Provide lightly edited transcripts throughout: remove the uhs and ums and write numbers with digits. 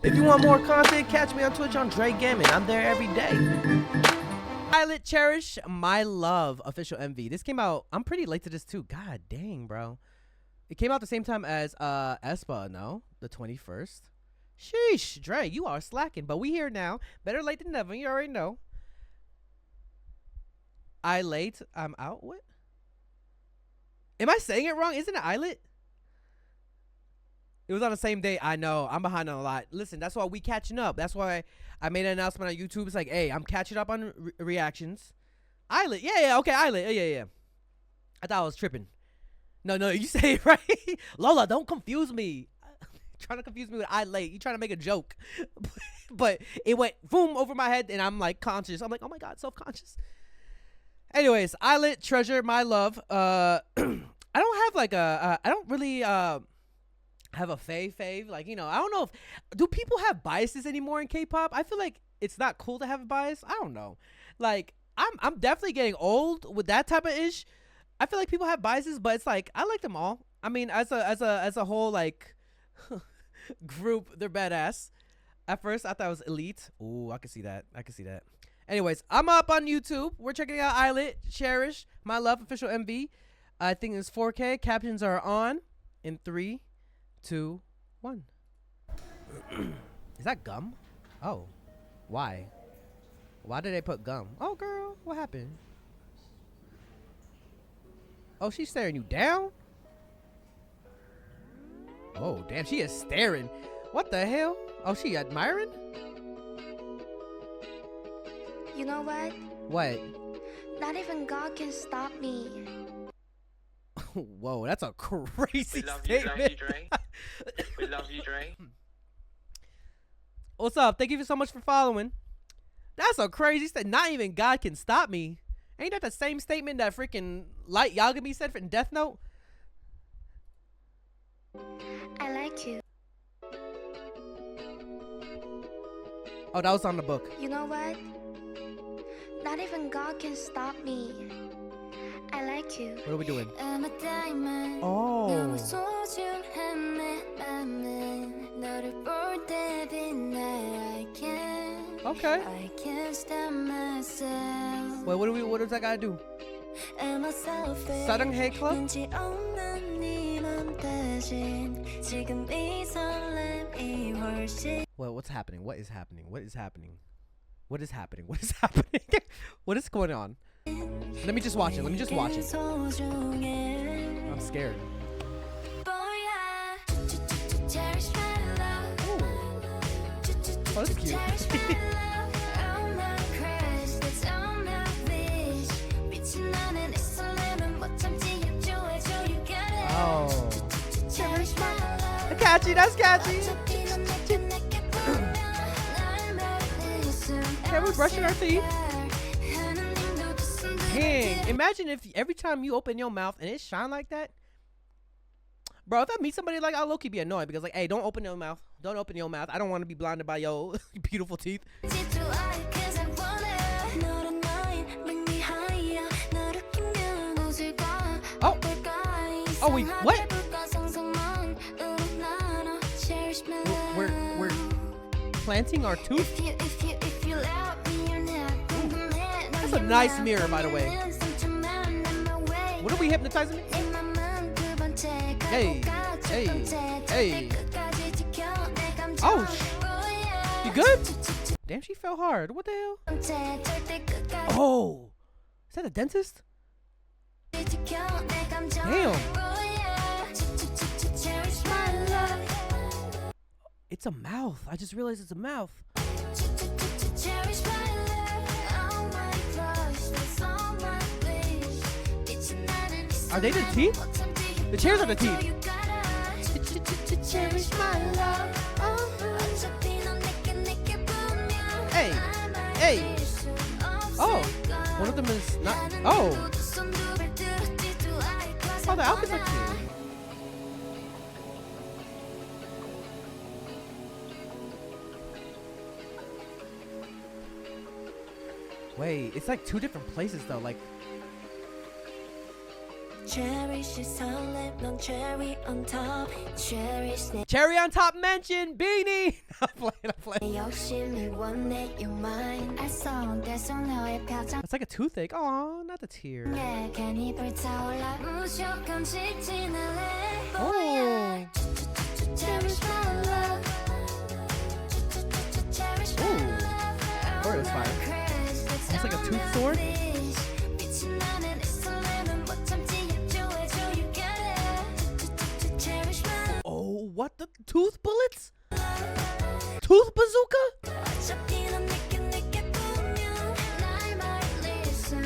If you want more content, catch me on Twitch on Jrekml. I'm there every day. ILLIT, Cherish My Love official MV. This came out, I'm pretty late to this too. God dang, bro. It came out the same time as Espa, no? The 21st. Sheesh, Dre, you are slacking, but we here now. Better late than never, you already know. ILLIT, I'm out. What? Am I saying it wrong? Isn't it ILLIT? It was on the same day. I know. I'm behind on a lot. Listen, that's why we catching up. That's why I made an announcement on YouTube. It's like, hey, I'm catching up on reactions. ILLIT. Yeah, okay, ILLIT. Yeah. I thought I was tripping. No, you say it right. Lola, don't confuse me. Trying to confuse me with ILLIT. You trying to make a joke. But it went boom over my head, and I'm like conscious. I'm like, oh my God, self-conscious. Anyways, ILLIT, Treasure My Love. I don't have like a, I don't really have a fave. Like, you know, I don't know if, do people have biases anymore in K-pop? I feel like it's not cool to have a bias. I don't know. Like, I'm definitely getting old with that type of ish. I feel like people have biases, but it's like, I like them all. I mean, as a whole, like, group, they're badass. At first, I thought it was ILLIT. Ooh, I can see that. Anyways, I'm up on YouTube. We're checking out ILLIT, Cherish My Love official MV. I think it's 4K. Captions are on in 3, 2, 1. Is that gum? Oh, why? Why did they put gum? Oh, girl, what happened? Oh, she's staring you down? Oh, damn, she is staring. What the hell? Oh, she admiring? You know what? What? Not even God can stop me. Whoa, that's a crazy statement. We love you, Dre. We love you, Dre. What's up? Thank you so much for following. That's a crazy statement. Not even God can stop me. Ain't that the same statement that freaking Light Yagami said from Death Note? I like you. Oh, that was on the book. You know what? Not even God can stop me. I like you. What are we doing? Oh. Okay. I can't stop myself. Wait, what does that guy do? Sudden Hate Club? Well, what's happening? What is happening? What is happening? What is happening? What is happening? What is going on? Let me just watch it. I'm scared. Ooh. Oh, that's cute. Oh. Catchy, that's catchy. Can we brushing our teeth? Dang, imagine if every time you open your mouth and it shine like that. Bro, if I meet somebody like, I'll low-key be annoyed because like, hey, don't open your mouth. Don't open your mouth. I don't want to be blinded by your beautiful teeth. Oh, wait, what? We're planting our tooth? That's a nice mirror, by the way. What are we hypnotizing? Hey. Oh, you good? Damn, she fell hard. What the hell? Oh, is that a dentist? Damn. It's a mouth. I just realized it's a mouth. Are they the teeth? The chairs are the teeth. Cherish my love. Hey. Oh, one of them is not. Oh, the outfits are cute. Wait, it's like two different places though. Like, Cherish is solid, long cherry on top. Cherish 내 Cherry on top mention beanie. I'm playing. 욕심이 원해 your mind. 알쏭 달쏭 너의 표정 It's like a toothache. Oh, not the tear. 괜히 불타올라 무조건 직진할래. Oh. Cherish my love. Cherish my Ooh. love. Or it's fire. It's like a tooth sword. 미친 나는 이 설렘은 못 참지 약조해줘 you got it. Cherish my love. Oh, what the tooth bullets? Tooth bazooka? 어차피 넌 내게 보면 날 listen.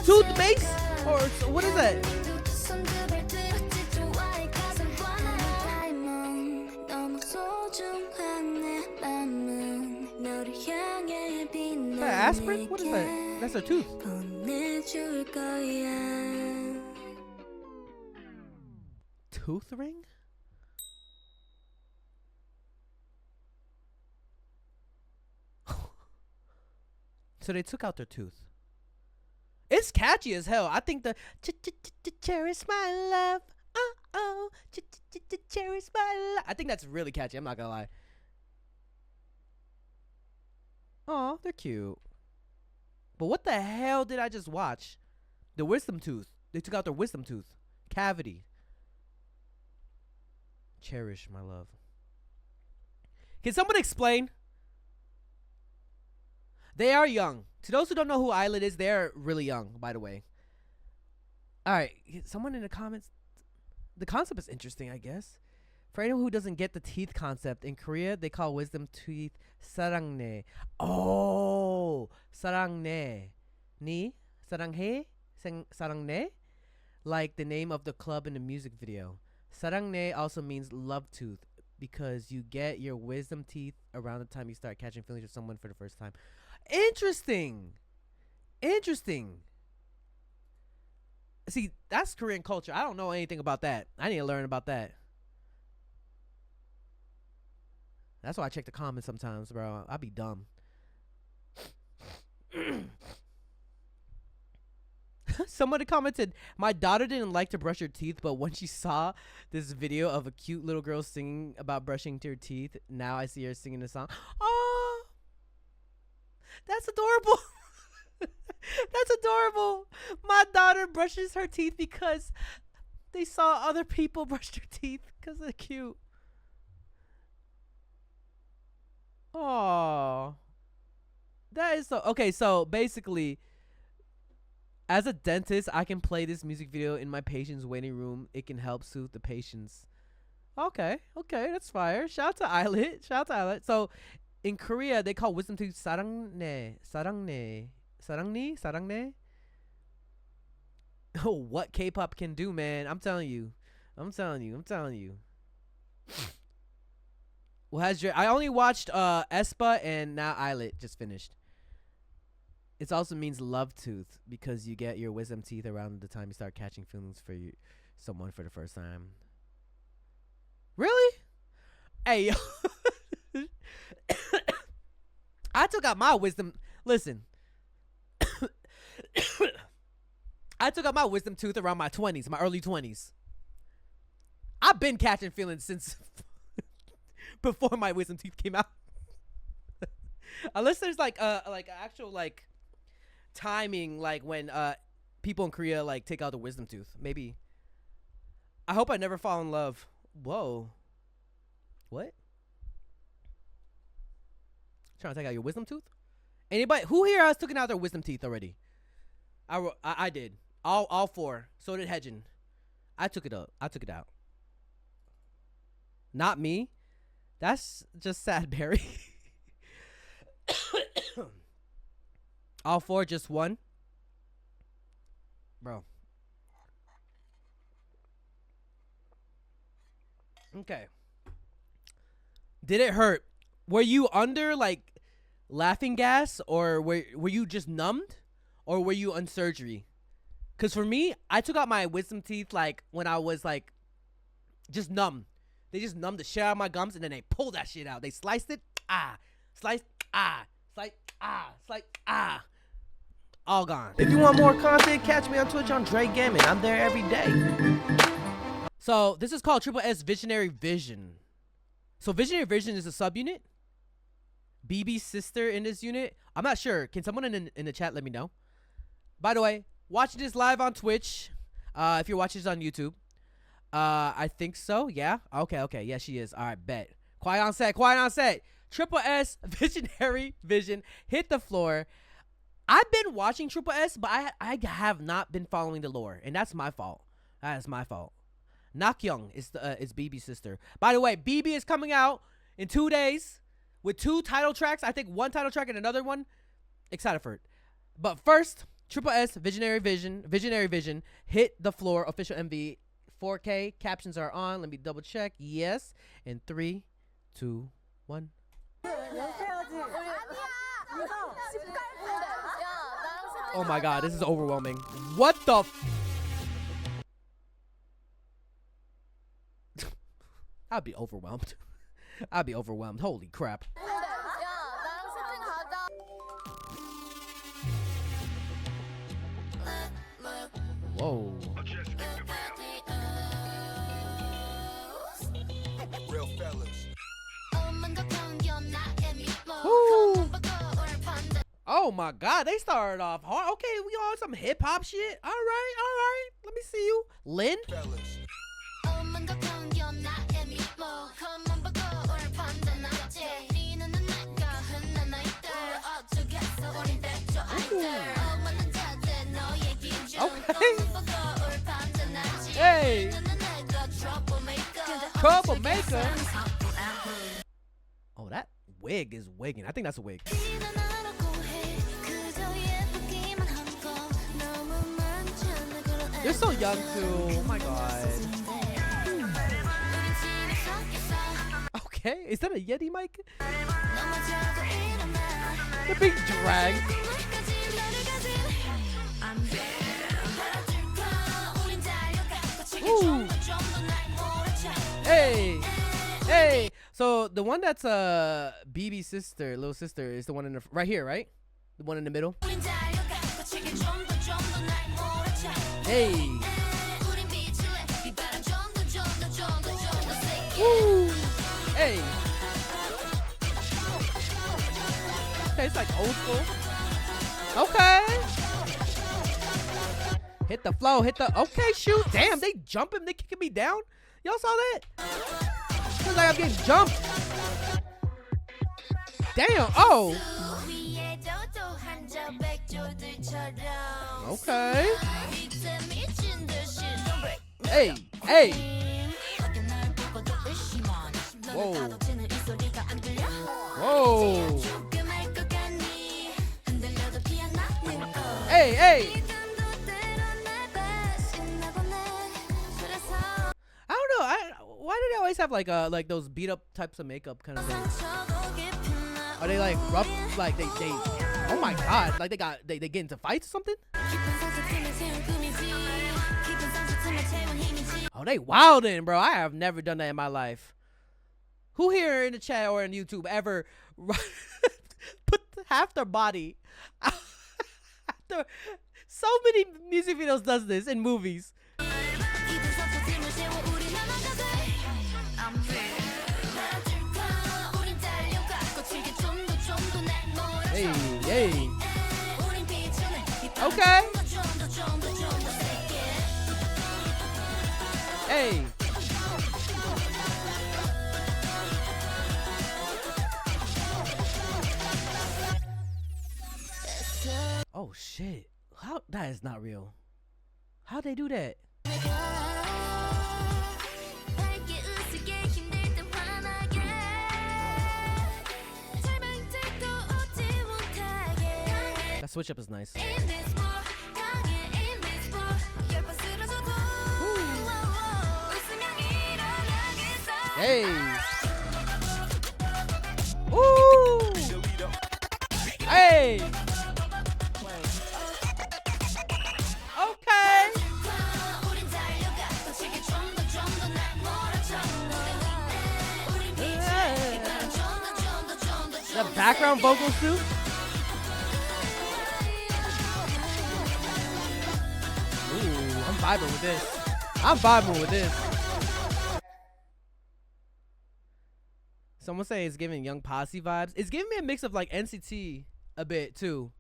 Tooth mace? Or what is that? 손톱을 들었지 좋아해 가슴과 닮은 너무 소중한 내 맘은 너를 향해 빛나는 Aspirin? What is that? That's a tooth. 보내줄 거야. Tooth ring? So they took out their tooth. It's catchy as hell. I think the cherish my love. Oh, cherish my love. I think that's really catchy. I'm not gonna lie. Oh, they're cute. But what the hell did I just watch? The wisdom tooth. They took out their wisdom tooth cavity. Cherish my love. Can someone explain? They are young. To those who don't know who ILLIT is, they're really young, by the way. All right, someone in the comments. The concept is interesting, I guess. For anyone who doesn't get the teeth concept, in Korea they call wisdom teeth 사랑네. Oh, 사랑네. Ni 사랑해, 사랑네, like the name of the club in the music video. 사랑네 also means love tooth because you get your wisdom teeth around the time you start catching feelings with someone for the first time. Interesting. See, that's Korean culture. I don't know anything about that. I need to learn about that. That's why I check the comments sometimes, bro. I'll be dumb. Somebody commented, my daughter didn't like to brush her teeth, but when she saw this video of a cute little girl singing about brushing her teeth, now I see her singing the song. Oh, that's adorable. That's adorable. My daughter brushes her teeth because they saw other people brush their teeth because they're cute. Oh, that is so. Okay, so basically, as a dentist, I can play this music video in my patient's waiting room. It can help soothe the patients. Okay, that's fire. Shout out to ILLIT. So, in Korea, they call wisdom tooth 사랑네. Oh, what K-pop can do, man. I'm telling you. Well, I only watched aespa and now ILLIT just finished. It also means love tooth because you get your wisdom teeth around the time you start catching feelings for someone for the first time. Really? Hey, yo. I took out my wisdom. Listen. I took out my wisdom tooth around my 20s, my early 20s. I've been catching feelings since before my wisdom teeth came out. Unless there's like actual like timing, like when people in Korea like take out the wisdom tooth. Maybe. I hope I never fall in love. Whoa. What? Trying to take out your wisdom tooth? Anybody who here has taken out their wisdom teeth already? I did. All four. So did Hedgen. I took it out. Not me. That's just sad, Barry. All four, just one. Bro. Okay. Did it hurt? Were you under like laughing gas, or were you just numbed, or were you on surgery? Cause for me, I took out my wisdom teeth like when I was like just numb. They just numbed the shit out of my gums and then they pulled that shit out. They sliced it, sliced, slice, all gone. If you want more content, catch me on Twitch on Jrekml. I'm there every day. So this is called tripleS Visionary Vision. So Visionary Vision is a subunit. BB's sister in this unit. I'm not sure. Can someone in the chat let me know? By the way, watching this live on Twitch. If you're watching this on YouTube. I think so. Yeah. Okay. Yeah, she is. All right, bet. Quiet on set. tripleS Visionary Vision hit the floor. I've been watching tripleS, but I have not been following the lore, and that's my fault. That is my fault. Nakyoung is BB's sister. By the way, BB is coming out in 2 days with 2 title tracks. I think 1 title track and another one. Excited for it. But first, tripleS Visionary Vision hit the floor. Official MV 4K. Captions are on. Let me double check. Yes. In 3, 2, 1. Oh my god, this is overwhelming. What the I'd be overwhelmed. I'd be overwhelmed. Holy crap. Whoa. Real fellas. Woo. Oh my god, they started off hard. Okay, we on some hip hop shit. All right. Let me see you. Lynn. Fellas. Okay. Hey. Troublemaker. Oh, that wig is wigging. I think that's a wig. They're so young too. Oh my god. Okay, is that a Yeti mic? They're being dragged. Ooh. Hey. So the one that's BB's sister, little sister, is the one in the right here, right? The one in the middle. Hey. Woo. Hey. Okay, it's like old school. Okay. Hit the flow, okay, shoot. Damn, they jumping, they kicking me down. Y'all saw that? Feels like I'm getting jumped. Damn, oh. Okay. Hey. Whoa. Hey. I don't know. Why do they always have like those beat up types of makeup kind of things? Are they like rough? Like they oh my god! Like they get into fights or something? Oh, they wildin', bro. I have never done that in my life. Who here in the chat or in YouTube ever put half their body after so many music videos does this in movies? Hey. Okay. Hey. Oh shit. How that is not real. How'd they do that? That switch up is nice. Hey. Ooh. Hey. Okay. The background vocals too. vibing with this. I'm vibing with this. Someone say it's giving Young Posse vibes. It's giving me a mix of like NCT a bit too.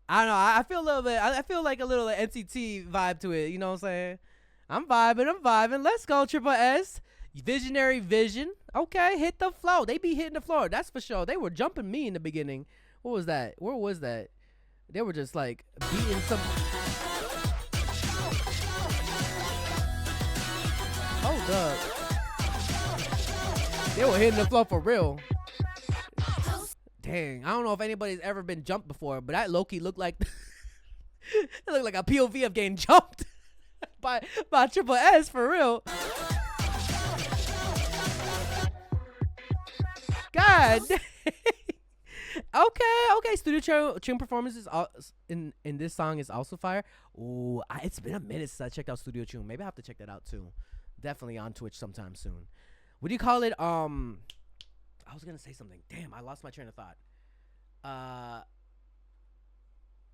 I don't know. I feel a little bit. I feel like a little NCT vibe to it. You know what I'm saying? I'm vibing. Let's go, tripleS. Visionary Vision. Okay, hit the flow. They be hitting the floor. That's for sure. They were jumping me in the beginning. What was that? Where was that? They were just like beating some. Hold up. They were hitting the floor for real. Dang, I don't know if anybody's ever been jumped before, but that low-key looked like it looked like a POV of getting jumped by tripleS for real. God. Okay. Studio tune performances in this song is also fire. Ooh, it's been a minute since I checked out Studio Tune. Maybe I have to check that out too. Definitely on Twitch sometime soon. What do you call it? I was gonna say something. Damn, I lost my train of thought. All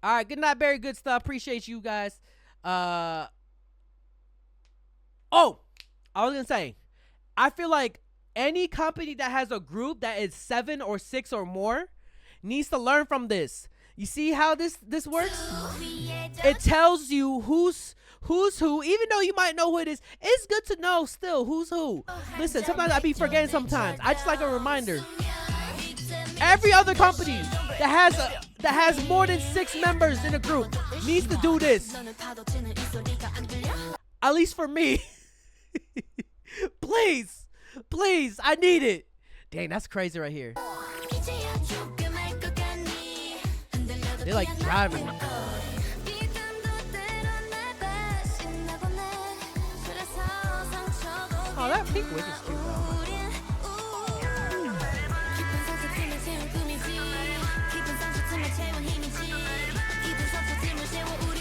right, good night, Barry. Good stuff. Appreciate you guys. Oh, I was gonna say, I feel like any company that has a group that is 7 or 6 or more needs to learn from this. You see how this works? It tells you who's who, even though you might know who it is. It's good to know still who's who. Listen, sometimes I be forgetting sometimes. I just like a reminder. Every other company that has more than 6 members in a group needs to do this. At least for me. Please, I need it. Dang, that's crazy right here. They're like driving. Oh, that pink wig is cute though.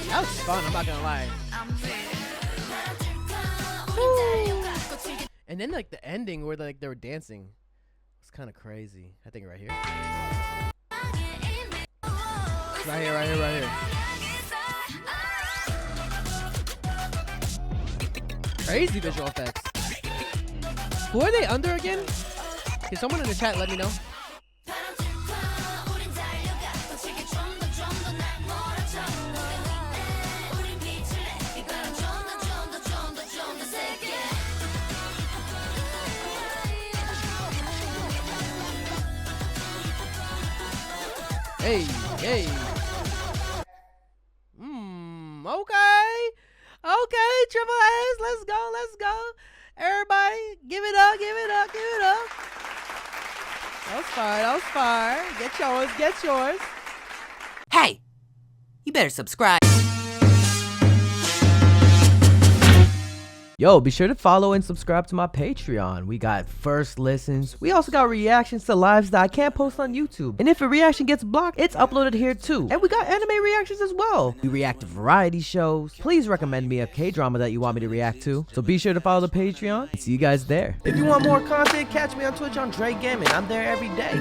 That was fun, I'm not gonna lie. Woo. And then like the ending where like they were dancing. It's kind of crazy. I think right here. Right here. Crazy visual effects. Who are they under again? Can someone in the chat let me know? Hey. Okay, tripleS, let's go. Everybody, give it up. That was fire. Get yours. Hey, you better subscribe. Yo, be sure to follow and subscribe to my Patreon. We got first listens. We also got reactions to lives that I can't post on YouTube. And if a reaction gets blocked, it's uploaded here too. And we got anime reactions as well. We react to variety shows. Please recommend me a K-drama that you want me to react to. So be sure to follow the Patreon. See you guys there. If you want more content, catch me on Twitch on Jrekml. I'm there every day.